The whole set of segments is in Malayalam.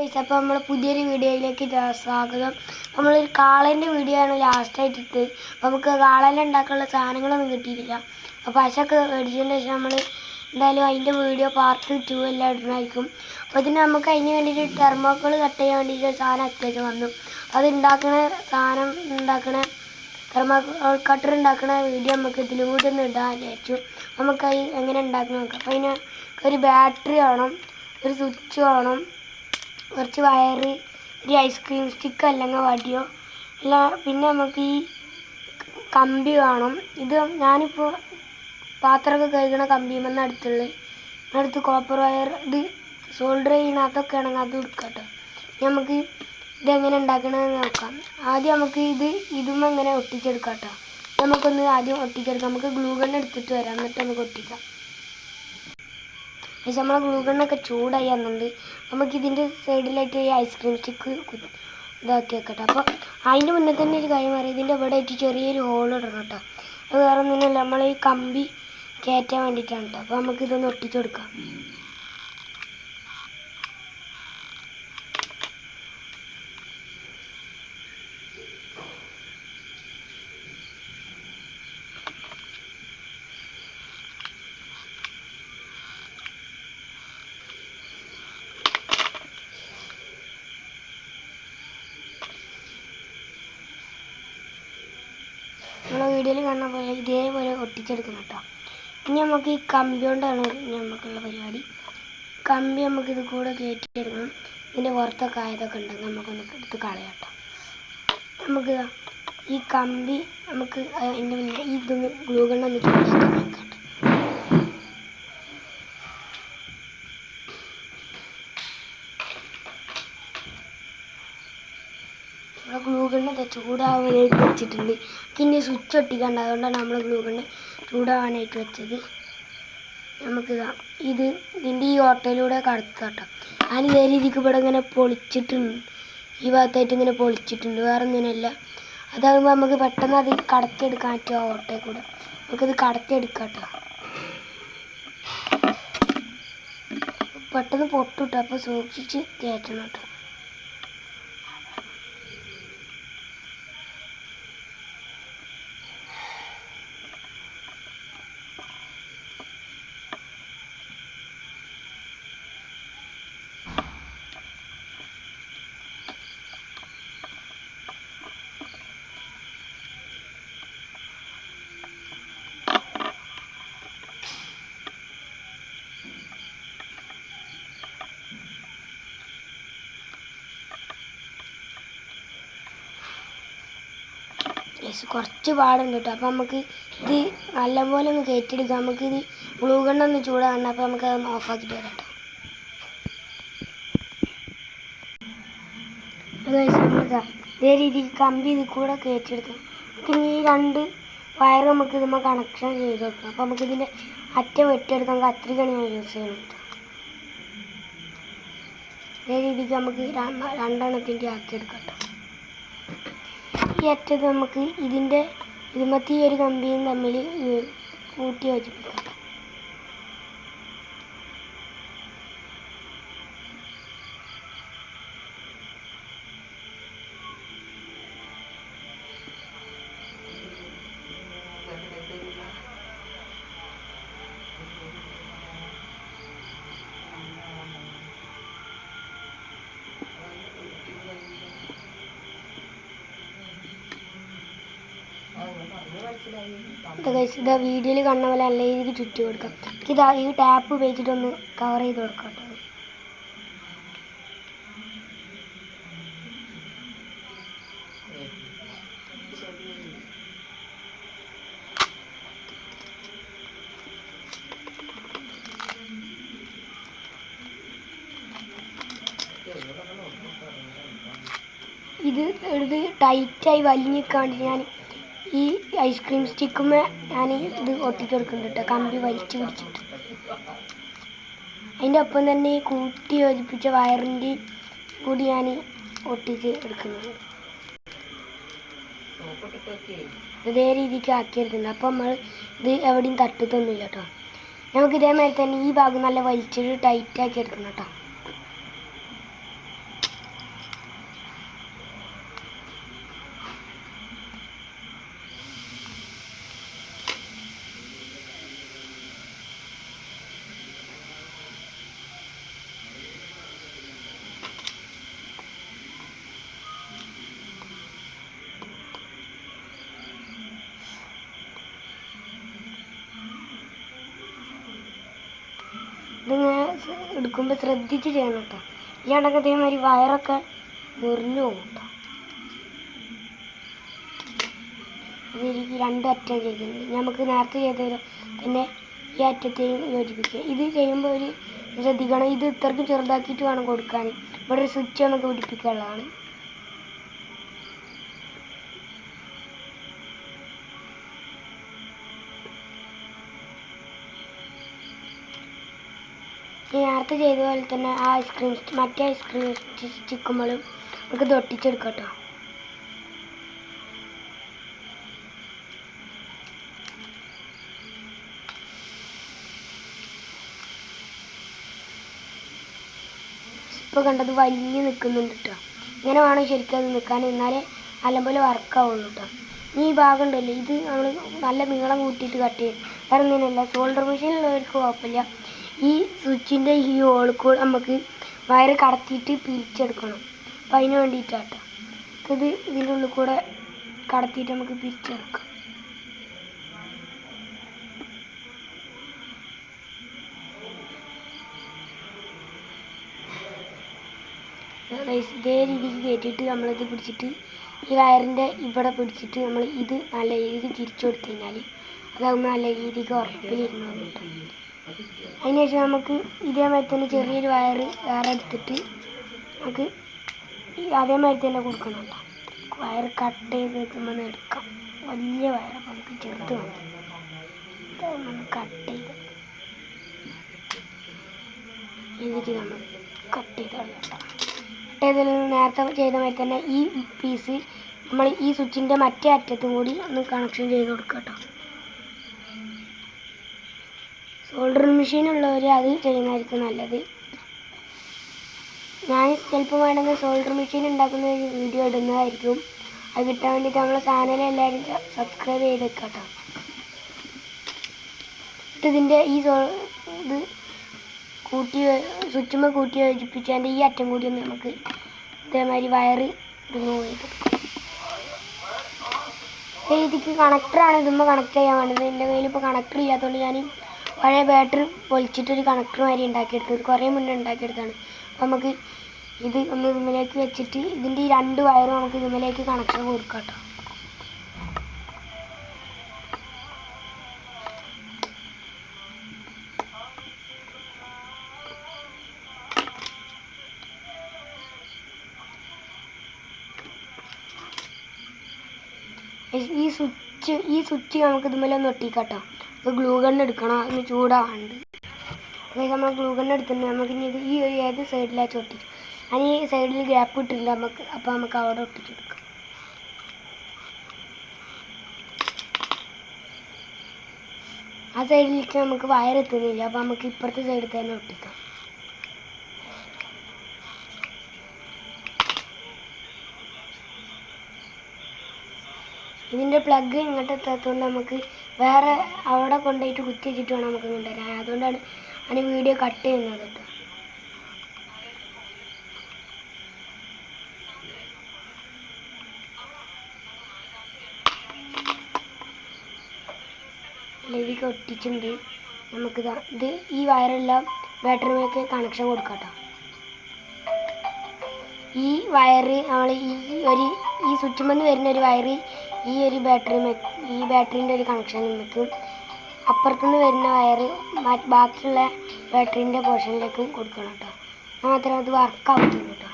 അപ്പോൾ നമ്മൾ പുതിയൊരു വീഡിയോയിലേക്ക് സ്വാഗതം. നമ്മളൊരു കാളേൻ്റെ വീഡിയോ ആണ് ലാസ്റ്റായിട്ട് ഇട്ടത്. അപ്പോൾ നമുക്ക് കാളേൻ്റെ ഉണ്ടാക്കാനുള്ള സാധനങ്ങളൊന്നും കിട്ടിയിട്ടില്ല. അപ്പോൾ പശയൊക്കെ മേടിച്ചതിന് ശേഷം നമ്മൾ എന്തായാലും അതിൻ്റെ വീഡിയോ പാർട്ട് 2 എല്ലാം ഇടുന്നതായിരിക്കും. അപ്പോൾ ഇതിന് നമുക്ക് അതിന് വേണ്ടിയിട്ട് തെർമോക്കോൾ കട്ട് ചെയ്യാൻ വേണ്ടിയിട്ട് സാധനം അത്യാവശ്യം വന്നു. അത് തെർമോക്കോൾ കട്ടർ ഉണ്ടാക്കുന്ന വീഡിയോ നമുക്ക് ഇതിലൂടെ ഒന്ന് ഇടാൻ വിചാരിച്ചു. നമുക്ക് എങ്ങനെ ഉണ്ടാക്കുന്ന നോക്കാം. അപ്പോൾ അതിന് ഒരു ബാറ്ററി വേണം, ഒരു സ്വിച്ച് വേണം, കുറച്ച് വയറ്, ഒരു ഐസ്ക്രീം സ്റ്റിക്ക് അല്ലെങ്കിൽ വടിയോ അല്ല, പിന്നെ നമുക്ക് ഈ കമ്പി വേണം. ഇത് ഞാനിപ്പോൾ പാത്രമൊക്കെ കഴുകണ കമ്പിമെന്ന് അടുത്ത് കോപ്പർ വയർ, ഇത് സോൾഡർ ചെയ്യണം, അതൊക്കെ ആണെങ്കിൽ അത് എടുക്കാം കേട്ടോ. നമുക്ക് ഇതെങ്ങനെ ഉണ്ടാക്കണമെന്ന് നോക്കാം. ആദ്യം നമുക്ക് ഇതും എങ്ങനെ ഒട്ടിച്ചെടുക്കാം കേട്ടോ. നമുക്കൊന്ന് ആദ്യം ഒട്ടിച്ചെടുക്കാം. നമുക്ക് ഗ്ലൂ ഗൺ എടുത്തിട്ട് വരാം, എന്നിട്ട് നമുക്ക് ഒട്ടിക്കാം. പക്ഷെ നമ്മളെ ഗ്ലൂ ഗണ്ണൊക്കെ ചൂടായി വന്നിട്ടുണ്ട്. നമുക്കിതിൻ്റെ സൈഡിലായിട്ട് ഈ ഐസ്ക്രീം സ്റ്റിക്ക് ഇതാക്കി വെക്കട്ടെ. അപ്പോൾ അതിൻ്റെ മുന്നേ തന്നെ ഒരു കാര്യം പറയാം, ഇതിൻ്റെ ഇവിടെ ആയിട്ട് ചെറിയൊരു ഹോൾ ഇടണം കേട്ടോ. അത് വേറെ ഒന്നുമില്ല, നമ്മൾ ഈ കമ്പി കയറ്റാൻ വേണ്ടിയിട്ടാണ് കേട്ടോ. അപ്പോൾ നമുക്കിതൊന്ന് ഒട്ടിച്ചു കൊടുക്കാം. നമ്മളെ വീഡിയോയിൽ കാണുന്ന പോലെ ഇതേപോലെ ഒട്ടിച്ചെടുക്കണം കേട്ടോ. ഇനി നമുക്ക് ഈ കമ്പി കൊണ്ടാണ് നമുക്കുള്ള പരിപാടി. കമ്പി നമുക്കിത് കൂടെ കയറ്റിയെടുക്കണം. ഇതിൻ്റെ പുറത്തൊക്കെ ആയതൊക്കെ ഉണ്ടെങ്കിൽ നമുക്കൊന്ന് എടുത്ത് കളയാം കേട്ടോ. നമുക്ക് ഈ കമ്പി നമുക്ക് അതിൻ്റെ മുന്നേ ഇതൊന്ന് ഗ്ലൂ ഗണ്ണൊന്ന് ചൂടാക്കാൻ വെക്കാം. ഗ്ലൂ ഗണ്ണ് ചൂടാവാനായിട്ട് വെച്ചിട്ടുണ്ട്. ഇനി സ്വിച്ച് ഒട്ടിക്കണ്ട, അതുകൊണ്ടാണ് നമ്മൾ ഗ്ലൂ ഗണ്ണ് ചൂടാവാനായിട്ട് വെച്ചത്. നമുക്ക് ഇതിൻ്റെ ഈ ഓട്ടയിലൂടെ കടത്താം കേട്ടോ. ഞാൻ ഇതേ രീതിക്ക് ഇവിടെ ഇങ്ങനെ പൊളിച്ചിട്ടുണ്ട്, ഈ ഭാഗത്തായിട്ട് ഇങ്ങനെ പൊളിച്ചിട്ടുണ്ട്, വേറെ ഒന്നിനല്ല. അതാകുമ്പോൾ നമുക്ക് പെട്ടെന്ന് അത് കടത്തിയെടുക്കാൻ പറ്റും. ആ ഓട്ടയിൽ കൂടെ നമുക്കിത് കടത്തിയെടുക്കാം കേട്ടോ. പെട്ടെന്ന് പൊട്ടിട്ടോ, അപ്പോൾ സൂക്ഷിച്ച് കയറ്റണം കേട്ടോ. കുറച്ച് പാടുണ്ട് കേട്ടോ. അപ്പോൾ നമുക്ക് ഇത് നല്ലപോലെ ഒന്ന് കയറ്റിയെടുക്കാം. നമുക്കിത് ഗ്ലൂ ഗണ്ണൊന്ന് ചൂടാകണ്ട. അപ്പോൾ നമുക്കതൊന്ന് ഓഫാക്കിയിട്ട് വരാം കേട്ടോ. നമുക്ക് ഇതേ രീതിക്ക് കമ്പി ഇത് കൂടെ കയറ്റിയെടുക്കാം. പിന്നെ ഈ 2 വയർ നമുക്ക് ഇതുമ്പോൾ കണക്ഷൻ ചെയ്ത് വെക്കാം. അപ്പോൾ നമുക്കിതിൻ്റെ അറ്റം വെട്ടിയെടുക്കാൻ കത്രികയാണ് ഞാൻ യൂസ് ചെയ്യണം കേട്ടോ. ഇതേ രീതിക്ക് നമുക്ക് 2 എണ്ണത്തിൻ്റെ ആക്കിയെടുക്കാം കേട്ടോ. ഈ അറ്റത്ത് നമുക്ക് ഇതുമത്തെ ഈ ഒരു കമ്പിയും തമ്മിൽ കൂട്ടി യോജിപ്പിക്കാം. ഇതാ വീഡിയോയിൽ കാണുന്ന പോലെ നല്ല രീതിക്ക് ചുറ്റി കൊടുക്കാം. ഈ ടാപ്പ് ഉപയോഗിച്ചിട്ടൊന്ന് കവർ ചെയ്ത് കൊടുക്കാം കേട്ടോ. ഇത് ടൈറ്റായി വലിഞ്ഞിക്കാണ്ട് ഞാൻ ഈ ഐസ്ക്രീം സ്റ്റിക്കുമേ ഞാൻ ഇത് ഒട്ടിച്ചെടുക്കുന്നുണ്ട് കേട്ടോ. കമ്പി വലിച്ചു പിടിച്ചിട്ട് അതിൻ്റെ ഒപ്പം തന്നെ ഈ കൂട്ടി യോജിപ്പിച്ച വയറിൻ്റെ കൂടി ഞാൻ ഒട്ടിച്ച് എടുക്കുന്നുണ്ട്. ഇതേ രീതിക്ക് ആക്കിയെടുക്കുന്നുണ്ട്. അപ്പോൾ നമ്മൾ ഇത് എവിടെയും തട്ടത്തൊന്നുമില്ല കേട്ടോ. നമുക്ക് ഇതേമാതിരി തന്നെ ഈ ഭാഗം നല്ല വലിച്ചിട്ട് ടൈറ്റാക്കി എടുക്കണം കേട്ടോ. എടുക്കുമ്പോൾ ശ്രദ്ധിച്ച് ചെയ്യണം കേട്ടോ. ഈ അടക്കം ഇതേമാതിരി വയറൊക്കെ മുറിഞ്ഞു പോകും കേട്ടോ. ഇതിലേക്ക് 2 അറ്റം ചെയ്തിട്ടുണ്ട്. നമുക്ക് നേരത്തെ ചെയ്ത തന്നെ ഈ അറ്റത്തെയും യോജിപ്പിക്കുക. ഇത് ചെയ്യുമ്പോൾ ഒരു ശ്രദ്ധിക്കണം, ഇത് ഇത്രയ്ക്കും ചെറുതാക്കിയിട്ട് വേണം കൊടുക്കാൻ. ഇവിടെ ഒരു സ്വിച്ച് നമുക്ക് പിടിപ്പിക്കാനുള്ളതാണ്. നേരത്തെ ചെയ്ത പോലെ തന്നെ ആ മറ്റേ ഐസ്ക്രീം ചിക്കുമ്പോഴും നമുക്ക് ഇത് ഒട്ടിച്ചെടുക്കാം കേട്ടോ. ഇപ്പോൾ കണ്ടത് വലിഞ്ഞ് നിൽക്കുന്നുണ്ട് കേട്ടോ. ഇങ്ങനെ വേണം ശരിക്കും അത് നിൽക്കാൻ, എന്നാലേ നല്ലപോലെ വർക്കാവുള്ളൂ കേട്ടോ. ഈ ഭാഗം ഉണ്ടല്ലോ, ഇത് നമ്മൾ നല്ല നീളം കൂട്ടിയിട്ട് കട്ട് ചെയ്യും. വേറെ ഒന്നിനല്ല, സോൾഡർ മെഷീനുള്ളവർക്ക് കുഴപ്പമില്ല. ഈ സ്വിച്ചിൻ്റെ ഈ ഹോളിൽ കൂടെ നമുക്ക് വയറ് കടത്തിയിട്ട് പിരിച്ചെടുക്കണം. അപ്പം അതിന് വേണ്ടിയിട്ടാട്ടോ. ഇത് ഇതിൻ്റെ ഉള്ളിൽ കൂടെ കടത്തിയിട്ട് നമുക്ക് പിരിച്ചെടുക്കാം. ഇതേ രീതിക്ക് കയറ്റിയിട്ട് നമ്മളിത് പിടിച്ചിട്ട് ഈ വയറിൻ്റെ ഇവിടെ പിടിച്ചിട്ട് നമ്മൾ ഇത് നല്ല രീതിക്ക് തിരിച്ചു കൊടുത്തു കഴിഞ്ഞാൽ അതാകുമ്പോൾ നല്ല രീതിക്ക് ഉറപ്പിലിരുന്ന് കിട്ടും. അതിനുശേഷം നമുക്ക് ഇതേമാതിരി തന്നെ ചെറിയൊരു വയറ് വേറെ എടുത്തിട്ട് നമുക്ക് അതേമാതിരി തന്നെ കൊടുക്കണം കേട്ടോ. വയറ് കട്ട് ചെയ്ത് നമ്മൾ എടുക്കാം. വലിയ വയറപ്പം നമുക്ക് ചെറുത് മതി. നമ്മൾ കട്ട് ചെയ്ത് എന്നിട്ട് നമ്മൾ കട്ട് ചെയ്ത് കളയാം. നേരത്തെ ചെയ്ത മാതിരി തന്നെ ഈ പീസ് നമ്മൾ ഈ സ്വിച്ചിൻ്റെ മറ്റേ അറ്റത്തും കൂടി ഒന്ന് കണക്ഷൻ ചെയ്ത് കൊടുക്കുക കേട്ടോ. സോൾഡറിങ് മെഷീൻ ഉള്ളവർ അത് ചെയ്യുന്നതായിരിക്കും നല്ലത്. ഞാൻ ചിലപ്പോൾ വേണമെങ്കിൽ സോൾഡർ മെഷീൻ ഉണ്ടാക്കുന്ന ഒരു വീഡിയോ ഇടുന്നതായിരിക്കും. അത് കിട്ടാൻ വേണ്ടിയിട്ട് നമ്മളെ ചാനൽ എല്ലാവരും സബ്സ്ക്രൈബ് ചെയ്ത് വെക്കുക കേട്ടോ. ഇതിൻ്റെ ഇത് സ്വിച്ചുമ്മ കൂട്ടി യോജിപ്പിച്ചതിൻ്റെ ഈ അറ്റം കൂടി ഒന്ന് നമുക്ക് ഇതേമാതിരി വയറ് റിമൂവ് ചെയ്തെടുക്കാം. ഇതിക്ക് കണക്ടറാണ് ഇതുമ്പോൾ കണക്ട് ചെയ്യാൻ വേണ്ടത്. എൻ്റെ കയ്യിൽ ഇപ്പോൾ കണക്ടർ ഇല്ലാത്തതുകൊണ്ട് ഞാൻ പഴയ ബാറ്ററി പൊളിച്ചിട്ടൊരു കണക്ടർ മാതിരി ഉണ്ടാക്കിയെടുത്തത്, കുറേ മുന്നേ ഉണ്ടാക്കിയെടുത്താണ്. അപ്പോൾ നമുക്ക് ഇത് ഒന്ന് ഇതിലേക്ക് വെച്ചിട്ട് ഇതിൻ്റെ ഈ 2 വയറും നമുക്ക് ഇതിലേക്ക് കണക്ഷൻ കൊടുക്കാം കേട്ടോ. ഈ സ്വിച്ച് നമുക്ക് ഇതുപോലെ ഒന്ന് ഒട്ടിക്കാട്ടോ. അപ്പോൾ ഗ്ലൂ ഗൺ എടുക്കണം, ഒന്ന് ചൂടാവാണ്ട്. അതായത് നമ്മൾ ഗ്ലൂ ഗൺ എടുത്തിട്ടുണ്ട്. നമുക്ക് ഇനി ഇത് ഈ ഒരു ഏത് സൈഡിലാച്ച് ഒട്ടിച്ചു. ഞാൻ ഈ സൈഡിൽ ഗ്യാപ്പ് ഇട്ടിട്ടുണ്ട് നമുക്ക്. അപ്പോൾ നമുക്ക് അവിടെ ഒട്ടിച്ചു കൊടുക്കാം. ആ സൈഡിലേക്ക് നമുക്ക് വയർ എത്തുന്നില്ല, അപ്പോൾ നമുക്ക് ഇപ്പുറത്തെ സൈഡിൽ തന്നെ ഒട്ടിക്കാം. ഇതിൻ്റെ പ്ലഗ് ഇങ്ങോട്ട് എത്താത്തതുകൊണ്ട് നമുക്ക് വേറെ അവിടെ കൊണ്ടുപോയിട്ട് കുത്തി വെച്ചിട്ട് വേണം നമുക്ക് കൊണ്ടുവരാൻ. അതുകൊണ്ടാണ് അതിന് വീഡിയോ കട്ട് ചെയ്യുന്നത് കേട്ടോ. ഇതിലേക്ക് ഒട്ടിച്ചിട്ടുണ്ട്. ഇത് ഈ വയറെല്ലാം ബാറ്ററിയിലേക്ക് കണക്ഷൻ കൊടുക്കാം കേട്ടോ. ഈ വയറ് നമ്മൾ ഈ സ്വിച്ചുമെന്ന് വരുന്ന ഒരു വയറ് ഈ ബാറ്ററീൻ്റെ ഒരു കണക്ഷൻ വെക്കും. അപ്പുറത്തുനിന്ന് വരുന്ന വയറ് ബാക്കിയുള്ള ബാറ്ററീൻ്റെ പോർഷനിലേക്കും കൊടുക്കണം കേട്ടോ. മാത്രമേ അത് വർക്കാവുള്ളൂ കേട്ടോ.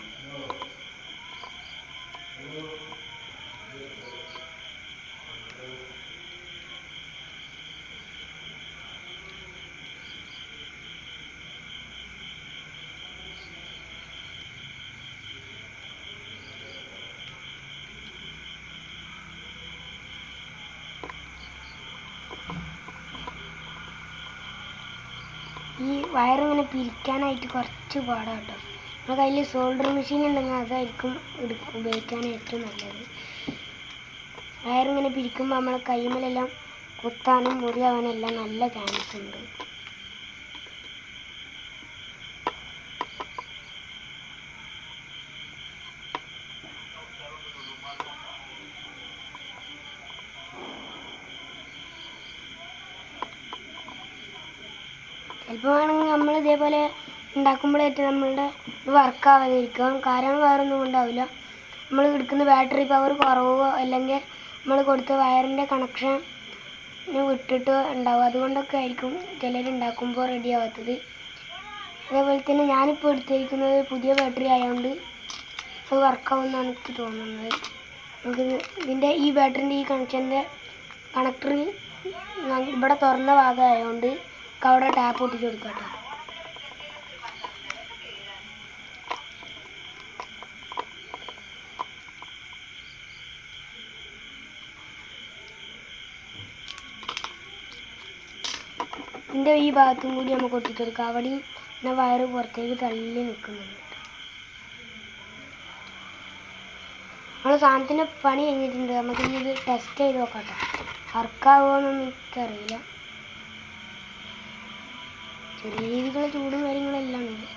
ഈ വയറിങ്ങനെ പിരിക്കാനായിട്ട് കുറച്ച് പാടാണ് കേട്ടോ. നമ്മുടെ കയ്യിൽ സോൾഡർ മെഷീൻ ഉണ്ടെങ്കിൽ അതായിരിക്കും ഉപയോഗിക്കാൻ ഏറ്റവും നല്ലത്. വയറിങ്ങനെ പിരിക്കുമ്പോൾ നമ്മളെ കൈമലെല്ലാം കുത്താനും മുറിയാവാനും എല്ലാം നല്ല ചാൻസ് ഉണ്ട്. ചിലപ്പോൾ വേണമെങ്കിൽ നമ്മൾ ഇതേപോലെ ഉണ്ടാക്കുമ്പോഴേറ്റ് നമ്മളുടെ വർക്കാവാതിരിക്കാം. കാരണം വേറൊന്നും ഉണ്ടാവില്ല. നമ്മൾ എടുക്കുന്ന ബാറ്ററി പവർ കുറവോ അല്ലെങ്കിൽ നമ്മൾ കൊടുത്ത വയറിൻ്റെ കണക്ഷൻ വിട്ടിട്ട് ഉണ്ടാവും. അതുകൊണ്ടൊക്കെ ആയിരിക്കും ചിലരുണ്ടാക്കുമ്പോൾ റെഡി ആവാത്തത്. അതേപോലെ തന്നെ ഞാനിപ്പോൾ എടുത്തിരിക്കുന്നത് പുതിയ ബാറ്ററി ആയതുകൊണ്ട് ഇപ്പോൾ വർക്കാവുമെന്നാണ് എനിക്ക് തോന്നുന്നത്. നമുക്ക് ഇതിൻ്റെ ഈ ബാറ്ററിൻ്റെ ഈ കണക്ഷൻ്റെ കണക്ടർ ഇവിടെ തുറന്ന ഭാഗമായതുകൊണ്ട് നമുക്ക് അവിടെ ടാപ്പ് ഒട്ടിച്ച് കൊടുക്കാം കേട്ടോ. ഇതിൻ്റെ ഈ ഭാഗത്തും കൂടി നമുക്ക് ഒട്ടിച്ച് കൊടുക്കാം. അവിടെയും പിന്നെ വയറ് പുറത്തേക്ക് തള്ളി നിൽക്കുന്നുണ്ട്. നമ്മൾ സാധനത്തിൻ്റെ പണി കഴിഞ്ഞിട്ടുണ്ട്. നമുക്ക് ഇനി ഇത് ടെസ്റ്റ് ചെയ്ത് നോക്കാം കേട്ടോ. വർക്കാവുമോയെന്നൊന്നും എനിക്കറിയില്ല. ചെറിയ രീതിക്കുള്ള ചൂടും കാര്യങ്ങളെല്ലാം ഉണ്ട്.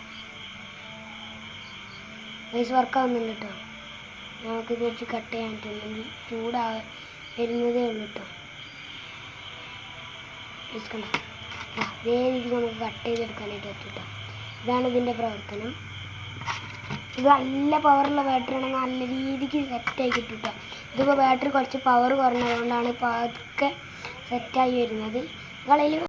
വൈസ് വർക്കാവുന്നുണ്ട് കേട്ടോ. നമുക്കിത് വെച്ച് കട്ട് ചെയ്യാൻ പറ്റുമെങ്കിൽ വരുന്നതേ ഉള്ളൂ കേട്ടോ. കണ്ട അതേ രീതിക്ക് നമുക്ക് കട്ട് ചെയ്തെടുക്കാനായിട്ട് പറ്റും കേട്ടോ. ഇതാണ് ഇതിൻ്റെ പ്രവർത്തനം. ഇത് നല്ല പവറുള്ള ബാറ്ററി ആണെങ്കിൽ നല്ല രീതിക്ക് സെറ്റായി കിട്ടും കേട്ടോ. ഇതിപ്പോൾ ബാറ്ററി കുറച്ച് പവർ കുറഞ്ഞതുകൊണ്ടാണ് ഇപ്പോൾ അതൊക്കെ സെറ്റായി വരുന്നത്. നിങ്ങളതിൽ